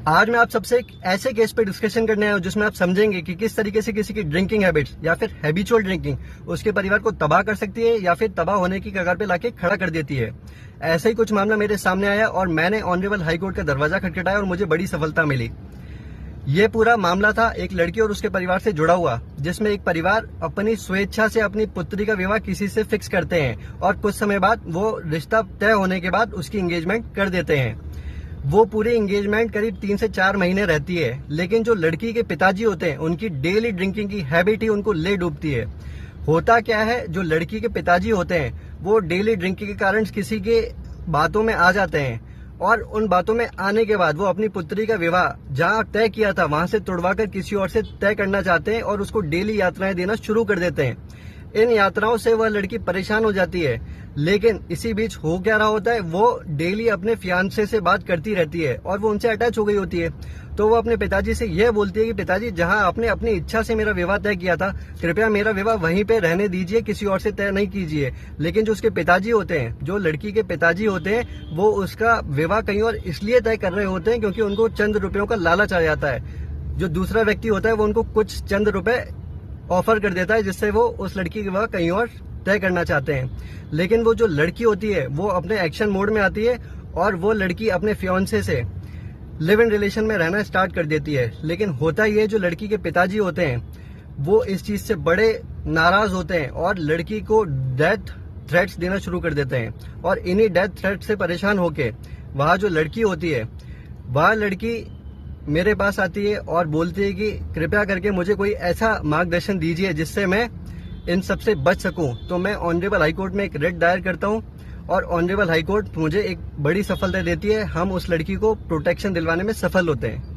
आज मैं आप सबसे एक ऐसे केस पे डिस्कशन करने आया हूँ जिसमें आप समझेंगे कि किस तरीके से किसी की ड्रिंकिंग हैबिट्स या फिर हैबिचुअल ड्रिंकिंग उसके परिवार को तबाह कर सकती है या फिर तबाह होने की कगार पे लाके खड़ा कर देती है। ऐसा ही कुछ मामला मेरे सामने आया और मैंने ऑनरेबल हाई कोर्ट का दरवाजा खटखटाया और मुझे बड़ी सफलता मिली। ये पूरा मामला था एक लड़की और उसके परिवार से जुड़ा हुआ, जिसमें एक परिवार अपनी स्वेच्छा से अपनी पुत्री का विवाह किसी से फिक्स करते हैं और कुछ समय बाद वो रिश्ता तय होने के बाद उसकी एंगेजमेंट कर देते हैं। वो पूरी एंगेजमेंट करीब 3 से 4 महीने रहती है, लेकिन जो लड़की के पिताजी होते हैं उनकी डेली ड्रिंकिंग की हैबिट ही उनको ले डूबती है। होता क्या है, जो लड़की के पिताजी होते हैं वो डेली ड्रिंकिंग के कारण किसी के बातों में आ जाते हैं और उन बातों में आने के बाद वो अपनी पुत्री का विवाह जहाँ तय किया था वहां से तुड़वा कर किसी और से तय करना चाहते हैं और उसको डेली यात्राएं देना शुरू कर देते हैं। इन यात्राओं से वह लड़की परेशान हो जाती है, लेकिन इसी बीच हो क्या रहा होता है, वो डेली अपने फियांसे से बात करती रहती है और वो उनसे अटैच हो गई होती है। तो वो अपने पिताजी से यह बोलती है कि पिताजी, जहां आपने अपनी इच्छा से मेरा विवाह तय किया था, कृपया मेरा विवाह वहीं पे रहने दीजिए, किसी और से तय नहीं कीजिए। लेकिन जो उसके पिताजी होते हैं, जो लड़की के पिताजी होते हैं, वो उसका विवाह कहीं और इसलिए तय कर रहे होते हैं क्योंकि उनको चंद रुपयों का लालच आ जाता है। जो दूसरा व्यक्ति होता है वो उनको कुछ चंद रुपए ऑफर कर देता है जिससे वो उस लड़की के विवाह कहीं और तय करना चाहते हैं। लेकिन वो जो लड़की होती है वो अपने एक्शन मोड में आती है और वो लड़की अपने फियांसे से लिव इन रिलेशन में रहना स्टार्ट कर देती है। लेकिन होता ये, जो लड़की के पिताजी होते हैं वो इस चीज से बड़े नाराज होते हैं और लड़की को डेथ थ्रेट्स देना शुरू कर देते हैं। और इन्हीं डेथ थ्रेट से परेशान होके वह जो लड़की होती है, वह लड़की मेरे पास आती है और बोलती है कि कृपया करके मुझे कोई ऐसा मार्गदर्शन दीजिए जिससे मैं इन सब से बच सकूं। तो मैं ऑनरेबल हाई कोर्ट में एक रिट दायर करता हूं और ऑनरेबल हाई कोर्ट मुझे एक बड़ी सफलता देती है। हम उस लड़की को प्रोटेक्शन दिलवाने में सफल होते हैं।